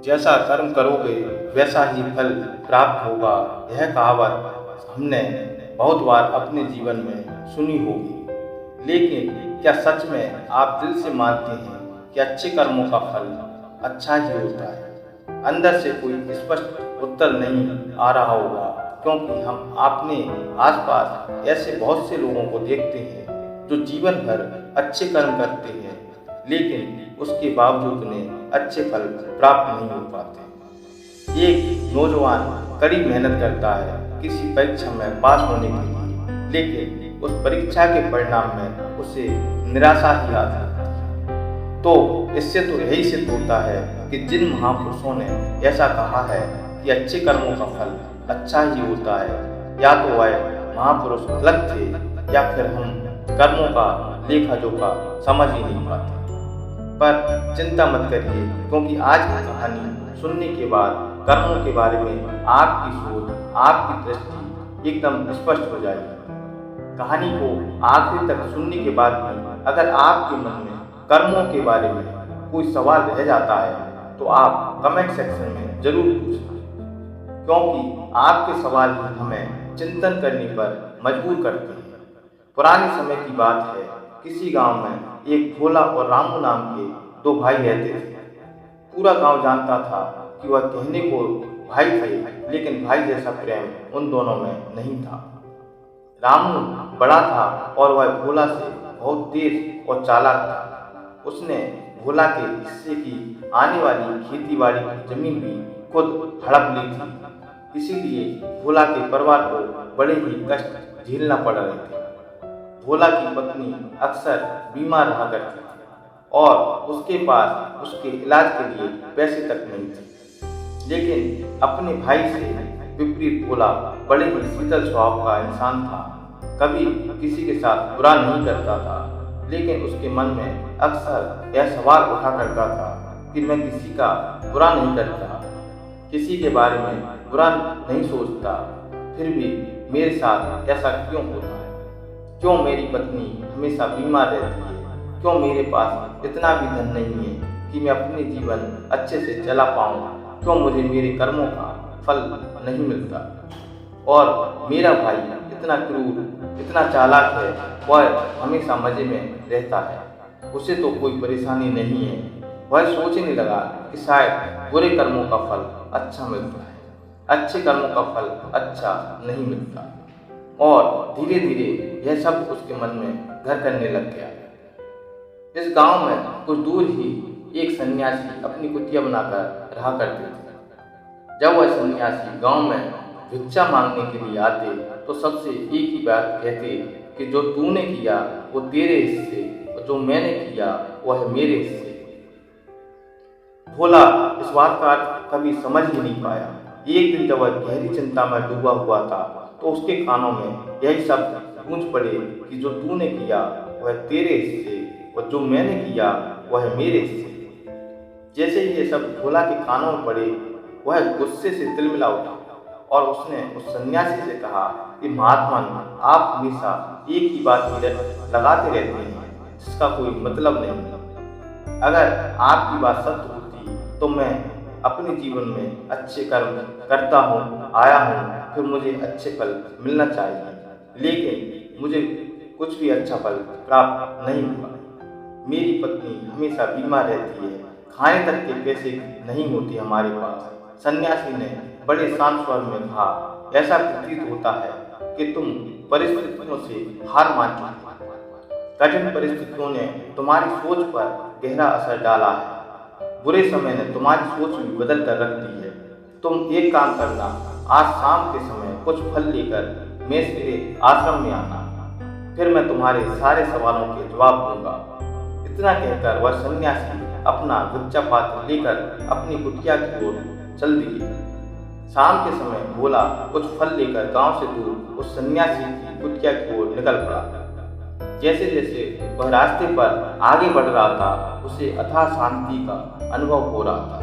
जैसा कर्म करोगे वैसा ही फल प्राप्त होगा। यह कहावत हमने बहुत बार अपने जीवन में सुनी होगी, लेकिन क्या सच में आप दिल से मानते हैं कि अच्छे कर्मों का फल अच्छा ही होता है? अंदर से कोई स्पष्ट उत्तर नहीं आ रहा होगा, क्योंकि हम अपने आसपास ऐसे बहुत से लोगों को देखते हैं जो जीवन भर अच्छे कर्म करते हैं, लेकिन उसके बावजूद उन्हें अच्छे फल प्राप्त नहीं हो पाते। एक नौजवान कड़ी मेहनत करता है किसी परीक्षा में पास होने के लिए, लेकिन उस परीक्षा के परिणाम में उसे निराशा ही आती है। तो इससे तो यही सिद्ध होता है कि जिन महापुरुषों ने ऐसा कहा है कि अच्छे कर्मों का फल अच्छा ही होता है, या तो वह महापुरुष गलत थे या फिर हम कर्मों का लेखा जोखा समझ ही नहीं पाते। पर चिंता मत करिए, क्योंकि आज की कहानी सुनने के बाद कर्मों के बारे में आपकी सोच, आपकी दृष्टि एकदम स्पष्ट हो जाएगी। कहानी को आखिर तक सुनने के बाद भी अगर आपके मन में कर्मों के बारे में कोई सवाल रह जाता है तो आप कमेंट सेक्शन में जरूर पूछें, क्योंकि आपके सवाल ही हमें चिंतन करने पर मजबूर करते हैं। पुराने समय की बात है, किसी गांव में एक भोला और रामू नाम के दो भाई रहते थे। पूरा गांव जानता था कि वह कहने को भाई थे, लेकिन भाई जैसा प्रेम उन दोनों में नहीं था। रामू बड़ा था और वह भोला से बहुत तेज और चालाक था। उसने भोला के हिस्से की आने वाली खेती बाड़ी की जमीन भी खुद हड़प ली थी। इसीलिए भोला के परिवार को बड़े ही कष्ट झेलना पड़ रहे थे। भोला की पत्नी अक्सर बीमार रहा करती थी और उसके पास उसके इलाज के लिए पैसे तक नहीं थे। लेकिन अपने भाई से विपरीत भोला बड़े ही शीतल स्वभाव का इंसान था। कभी किसी के साथ बुरा नहीं करता था, लेकिन उसके मन में अक्सर यह सवाल उठा करता था कि मैं किसी का बुरा नहीं करता, किसी के बारे में बुरा नहीं सोचता, फिर भी मेरे साथ ऐसा क्यों होता है? क्यों मेरी पत्नी हमेशा बीमार रहती है? क्यों मेरे पास इतना भी धन नहीं है कि मैं अपने जीवन अच्छे से चला पाऊँ? क्यों मुझे मेरे कर्मों का फल नहीं मिलता? और मेरा भाई इतना क्रूर, इतना चालाक है, वह हमेशा मजे में रहता है, उसे तो कोई परेशानी नहीं है। वह सोचने लगा कि शायद बुरे कर्मों का फल अच्छा मिलता है, अच्छे कर्मों का फल अच्छा नहीं मिलता। और धीरे धीरे यह सब उसके मन में घर करने लग गया। इस गांव में कुछ दूर ही एक सन्यासी अपनी कुटिया बनाकर रहा करते थे। जब वह सन्यासी गांव में भिक्षा मांगने के लिए आते तो सबसे एक ही बात कहते कि जो तूने किया वो तेरे हिस्से, और जो मैंने किया वह मेरे हिस्से। भोला इस बात का कभी समझ ही नहीं पाया। एक दिन जब वह गहरी चिंता में डूबा हुआ था तो उसके कानों में यही शब्द गूंज पड़े कि जो तूने किया वह तेरे हिस्से, और जो मैंने किया वह मेरे हिस्से। जैसे ही ये शब्द भोला के कानों में पड़े, वह गुस्से से तिलमिला उठा और उसने उस सन्यासी से कहा कि महात्मा, आप हमेशा एक ही बात लगाते रहते हैं जिसका कोई मतलब नहीं। अगर आपकी बात सत्य होती तो मैं अपने जीवन में अच्छे कर्म करता हूँ, आया हूँ, फिर मुझे अच्छे फल मिलना चाहिए, लेकिन मुझे कुछ भी अच्छा फल प्राप्त नहीं हुआ। मेरी पत्नी हमेशा बीमार रहती है, खाने तक के पैसे नहीं होते हमारे पास। सन्यासी ने बड़े शांत स्वर में कहा, ऐसा प्रतीत होता है कि तुम परिस्थितियों से हार मान चुके हो। कठिन परिस्थितियों ने तुम्हारी सोच पर गहरा असर डाला है। बुरे समय ने तुम्हारी सोच भी बदल कर रख दी है। तुम एक काम करना, आज शाम के समय कुछ फल लेकर मेरे आश्रम में आना, फिर मैं तुम्हारे सारे सवालों के जवाब दूंगा। इतना कहकर वह सन्यासी अपना भिक्षा पात्र लेकर अपनी कुटिया की ओर चल दिए। शाम के समय भोला कुछ फल लेकर गांव से दूर उस सन्यासी की कुटिया की ओर निकल पड़ा। जैसे जैसे वह रास्ते पर आगे बढ़ रहा था, उसे अथाह शांति का अनुभव हो रहा था।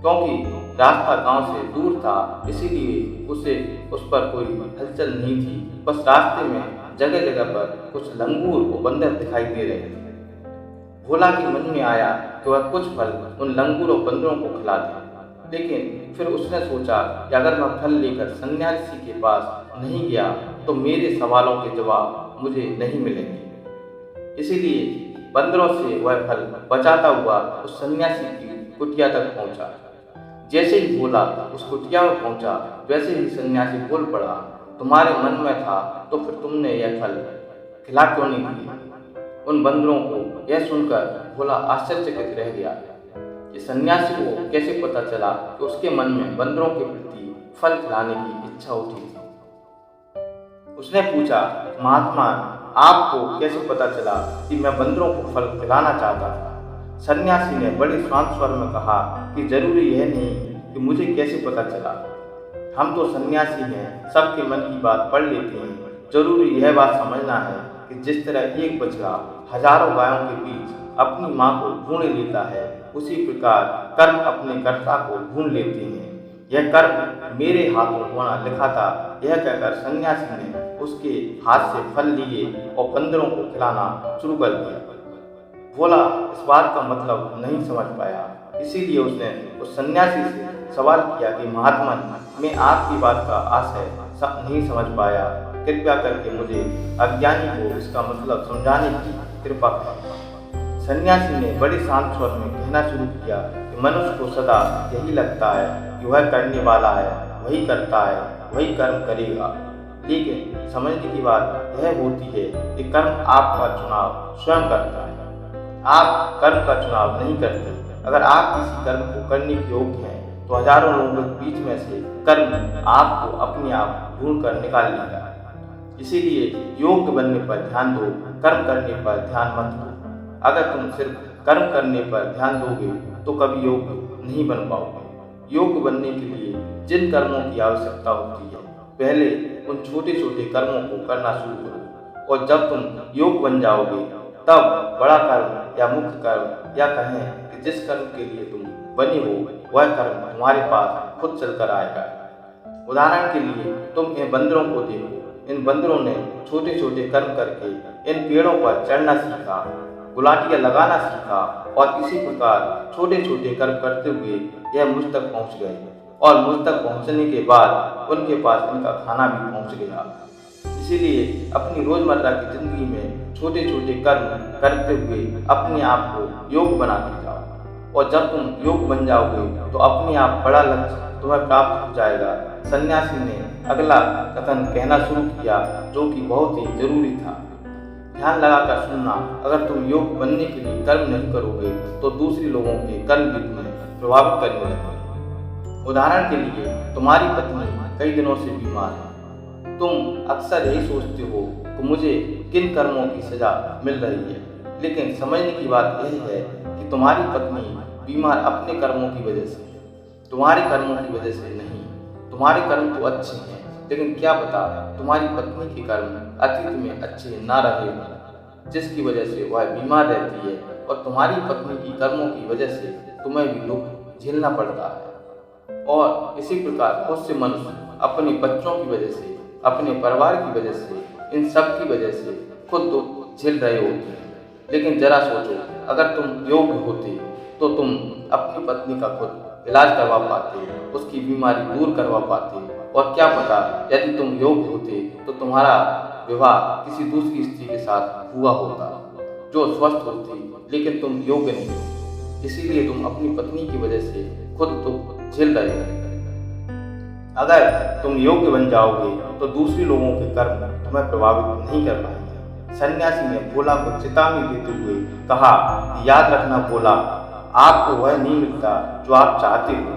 क्योंकि रास्ता गांव से दूर था, इसीलिए उसे उस पर कोई हलचल नहीं थी। बस रास्ते में जगह जगह पर कुछ लंगूर और बंदर दिखाई दे रहे थे। भोला के मन में आया कि वह कुछ फल उन लंगूर और बंदरों को खिला दे। लेकिन फिर उसने सोचा कि अगर मैं फल लेकर सन्यासी के पास नहीं गया तो मेरे सवालों के जवाब मुझे नहीं मिलेंगे। इसीलिए बंदरों से वह फल बचाता हुआ उस सन्यासी की कुटिया तक पहुंचा। जैसे ही भोला उस कुटिया में पहुंचा, वैसे ही सन्यासी बोल पड़ा, तुम्हारे मन में था तो फिर तुमने यह फल खिला क्यों नहीं दिए? उन बंदरों को यह सुनकर भोला आश्चर्यचकित रह गया कि सन्यासी को कैसे पता चला कि उसके मन में बंदरों के प्रति फल खिलाने की इच्छा उठी थी। उसने पूछा, महात्मा, आपको कैसे पता चला कि मैं बंदरों को फल खिलाना चाहता था? सन्यासी ने बड़े शांत स्वर में कहा कि जरूरी यह नहीं कि मुझे कैसे पता चला, हम तो सन्यासी हैं, सबके मन की बात पढ़ लेते हैं। जरूरी यह बात समझना है कि जिस तरह एक बछड़ा हजारों गायों के बीच अपनी माँ को ढूंढ लेता है, उसी प्रकार कर्म अपने कर्ता को ढूंढ लेते हैं। यह कर्म मेरे हाथों होना लिखा था। यह कहकर सन्यासी ने उसके हाथ से फल लिए और बंदरों को खिलाना शुरू कर दिया। भोला इस बात का मतलब नहीं समझ पाया, इसीलिए उसने उस सन्यासी से सवाल किया कि महात्मा, मैं आपकी बात का आशय नहीं समझ पाया, कृपया करके मुझे अज्ञानी को इसका मतलब समझाने की कृपा करें। सन्यासी ने बड़े शांत स्वर में कहना शुरू किया कि मनुष्य को सदा यही लगता है कि वह करने वाला है, वही करता है, वही कर्म करेगा। लेकिन समझने की बात यह होती है कि कर्म आपका चुनाव स्वयं करता है, आप कर्म का चुनाव नहीं करते। अगर आप किसी कर्म को करने के योग्य हैं तो हजारों लोगों के बीच में से कर्म आपको अपने आप ढूंढ कर निकाल लेगा। इसीलिए योग्य बनने पर ध्यान दो, कर्म करने पर ध्यान मत दो। अगर तुम सिर्फ कर्म करने पर ध्यान दोगे तो कभी योग्य नहीं बन पाओगे। योग्य बनने के लिए जिन कर्मों की आवश्यकता होती है, पहले उन छोटे छोटे कर्मों को करना शुरू करो, और जब तुम योग्य बन जाओगे तब बड़ा कर्म या मुख्य कर्म, या कहें कि जिस कर्म के लिए तुम बने हो, वह कर्म तुम्हारे पास खुद चलकर आएगा। उदाहरण के लिए तुम इन बंदरों को देखो। इन बंदरों ने छोटे छोटे कर्म करके इन पेड़ों पर चढ़ना सीखा, गुलाटियाँ लगाना सीखा, और इसी प्रकार छोटे छोटे कर्म करते हुए यह मुझ तक पहुँच गए, और मुझ तक पहुँचने के बाद उनके पास इनका खाना भी पहुँच गया। इसीलिए अपनी रोजमर्रा की जिंदगी में छोटे छोटे कर्म करते हुए अपने आप को योग बनाते जाओ, और जब तुम योग बन जाओगे तो अपने आप बड़ा लक्ष्य तुम्हें प्राप्त हो जाएगा। सन्यासी ने अगला कथन कहना शुरू किया, जो कि बहुत ही जरूरी था। ध्यान लगाकर सुनना, अगर तुम योग बनने के लिए कर्म नहीं करोगे तो दूसरे लोगों के कर्म भी तुम्हें प्रभावित करने लगेंगे। उदाहरण के लिए तुम्हारी पत्नी कई दिनों से बीमार है। तुम अक्सर यही सोचते हो कि मुझे किन कर्मों की सजा मिल रही है, लेकिन समझने की बात यह है कि तुम्हारी पत्नी बीमार अपने कर्मों की वजह से, तुम्हारे कर्मों की वजह से नहीं। तुम्हारे कर्म तो अच्छे हैं, लेकिन क्या पता तुम्हारी पत्नी के कर्म अतीत में अच्छे ना रहे हों, जिसकी वजह से वह बीमार रहती है, और तुम्हारी पत्नी की कर्मों की वजह से तुम्हें भी दुख झेलना पड़ता है। और इसी प्रकार बहुत से मनुष्य अपने बच्चों की वजह से, अपने परिवार की वजह से, इन सब की वजह से खुद दुख झेल रहे होते हैं। लेकिन जरा सोचो, अगर तुम योग्य होते तो तुम अपनी पत्नी का खुद इलाज करवा पाते, उसकी बीमारी दूर करवा पाते, और क्या पता यदि तुम योग्य होते तो तुम्हारा विवाह किसी दूसरी स्त्री के साथ हुआ होता जो स्वस्थ होती, लेकिन तुम योग्य नहीं, इसीलिए तुम अपनी पत्नी की वजह से खुद दुख झेल रहे हो। अगर तुम योग्य बन जाओगे तो दूसरे लोगों के कर्म तुम्हें प्रभावित नहीं कर पाएंगे। सन्यासी ने भोला को चेतावनी देते हुए कहा, याद रखना भोला, आपको वह नहीं मिलता जो आप चाहते हो,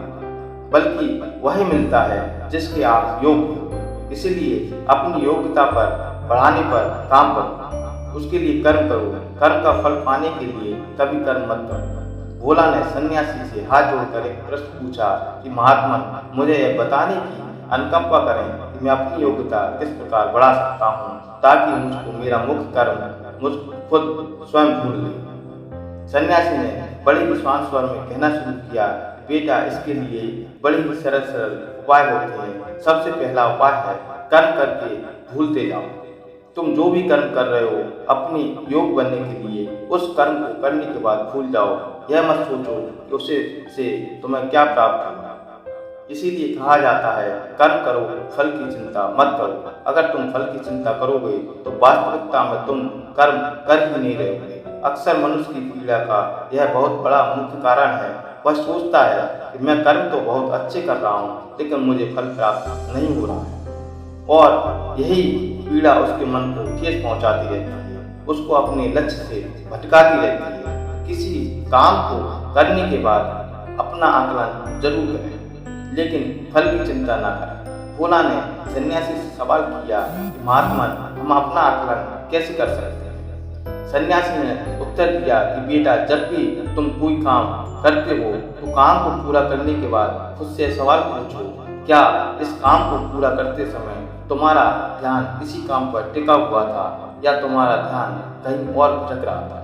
बल्कि वही मिलता है जिसके आप योग्य हो। इसीलिए अपनी योग्यता पर बढ़ाने पर काम करो, उसके लिए कर्म करो। कर्म का फल पाने के लिए कभी कर्म मत करो। भोला ने सन्यासी से हाथ जोड़कर एक प्रश्न पूछा कि महात्मा, मुझे यह बताने की अनुकंपा करें कि मैं अपनी योग्यता किस प्रकार बढ़ा सकता हूँ, ताकि मुझको मेरा मुख्य कर्म मुझ खुद स्वयं ढूंढ ले। सन्यासी ने बड़े विश्वास स्वर में कहना शुरू किया, बेटा, इसके लिए बड़े ही सरल सरल उपाय होते हैं। सबसे पहला उपाय है कर्म करके भूलते जाओ। तुम जो भी कर्म कर रहे हो अपने योग बनने के लिए, उस कर्म को करने के बाद भूल जाओ। यह मत सोचो कि उससे तुम्हें क्या प्राप्त होगा। इसीलिए कहा जाता है, कर्म करो, फल की चिंता मत करो। अगर तुम फल की चिंता करोगे तो वास्तविकता में तुम कर्म कर ही नहीं रहोगे। अक्सर मनुष्य की पीड़ा का यह बहुत बड़ा मुख्य कारण है। वह सोचता है कि मैं कर्म तो बहुत अच्छे कर रहा हूँ, लेकिन मुझे फल प्राप्त नहीं हो रहा है। और यही पीड़ा उसके मन को ठेस पहुँचाती रहती है, उसको अपने लक्ष्य से भटकाती रहती है। किसी काम को करने के बाद अपना आकलन जरूर करें, लेकिन फल की चिंता न करें। भोला ने सन्यासी से सवाल किया कि महात्मा, हम अपना आकलन कैसे कर सकते हैं? सन्यासी ने उत्तर दिया कि बेटा, जब भी तुम कोई काम करते हो तो काम को पूरा करने के बाद खुद से सवाल पूछो, क्या इस काम को पूरा करते समय तुम्हारा ध्यान इसी काम पर टिका हुआ था या तुम्हारा ध्यान कहीं और भटक रहा था?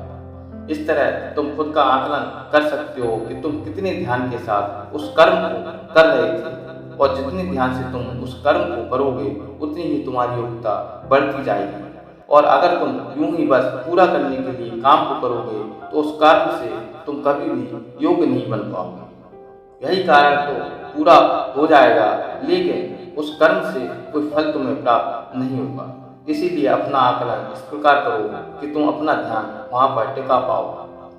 इस तरह तुम खुद का आकलन कर सकते हो कि तुम कितने ध्यान के साथ उस कर्म को कर रहे थे, और जितने ध्यान से तुम उस कर्म को करोगे उतनी ही तुम्हारी योग्यता बढ़ती जाएगी। और अगर तुम यूं ही बस पूरा करने के लिए काम को करोगे तो उस कार्य से तुम कभी भी योग्य नहीं बन पाओगे। यही कारण तो पूरा हो जाएगा, लेकिन उस कर्म से कोई फल तुम्हें प्राप्त नहीं होगा। इसीलिए अपना आकलन इस प्रकार करो कि तुम अपना ध्यान वहाँ पर टिका पाओ।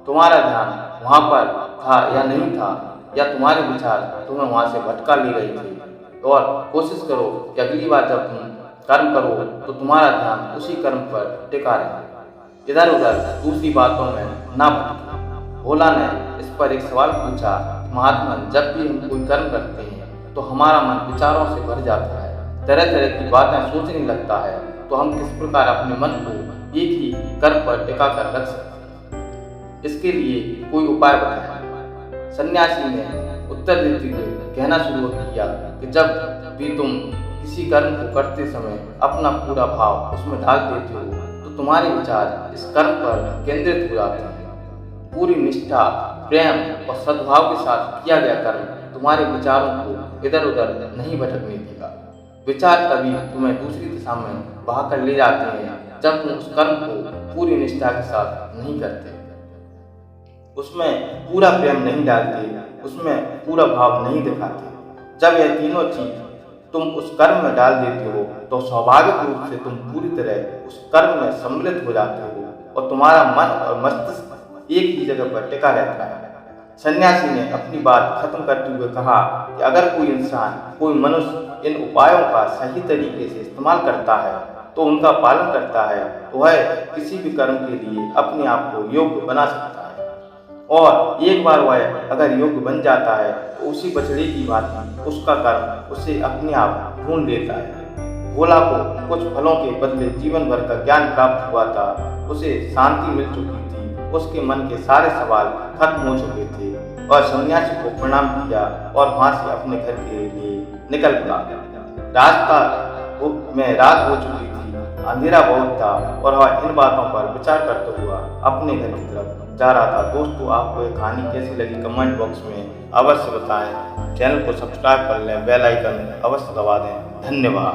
तुम्हारा ध्यान वहाँ पर था या नहीं था, या तुम्हारे विचार तुम्हें वहाँ से भटका ले रहे थे। और कोशिश करो कि अगली बार जब तुम कर्म करो तो तुम्हारा ध्यान उसी कर्म पर टिका रहे, इधर उधर दूसरी बातों में ना भटके। भोला ने इस पर एक सवाल पूछा, महात्मा, जब भी हम कोई कर्म करते हैं तो हमारा मन विचारों से भर जाता है, तरह तरह की बातें सोचने लगता है, तो हम किस प्रकार अपने मन को एक ही कर्म पर टिका कर रख सकते हैं? इसके लिए कोई उपाय बताएं। सन्यासी ने उत्तर देते हुए कहना शुरू किया कि जब भी तुम किसी कर्म को करते समय अपना पूरा भाव उसमें डाल देते हो तो तुम्हारे विचार इस कर्म पर केंद्रित हो जाते हैं। पूरी निष्ठा, प्रेम और सद्भाव के साथ किया गया कर्म तुम्हारे विचारों को इधर उधर नहीं भटकने देगा। विचार तभी तुम्हें दूसरी दिशा में बहा कर ले जाते हैं जब तुम उस कर्म को पूरी निष्ठा के साथ नहीं करते, उसमें पूरा प्रेम नहीं डालते, उसमें पूरा भाव नहीं दिखाते। जब यह तीनों चीज तुम उस कर्म में डाल देते हो तो स्वाभाविक रूप से तुम पूरी तरह उस कर्म में सम्मिलित हो जाते हो और तुम्हारा मन और मस्तिष्क एक ही जगह पर टिका रहता है। सन्यासी ने अपनी बात खत्म करते हुए कहा कि अगर कोई इंसान, कोई मनुष्य इन उपायों का सही तरीके से इस्तेमाल करता है तो उनका पालन करता है तो वह किसी भी कर्म के लिए अपने आप को योग्य बना सकता है। और एक बार वह अगर योग्य बन जाता है तो उसी बछड़े की भांति उसका कर्म उसे अपने आप ढूंढ लेता है। भोला को कुछ फलों के बदले जीवन भर का ज्ञान प्राप्त हुआ था, उसे शांति मिल चुकी थी, उसके मन के सारे सवाल खत्म हो चुके थे और सन्यासी को प्रणाम किया और वहां से अपने घर के लिए निकल पड़ा। रास्ता में रात हो चुकी थी, अंधेरा बहुत था और वह इन बातों पर विचार करते हुआ अपने घर की तरफ जा रहा था। दोस्तों, आपको ये कहानी कैसी लगी कमेंट बॉक्स में अवश्य बताएं। चैनल को सब्सक्राइब कर लें, बेल आइकन अवश्य दबा दें। धन्यवाद।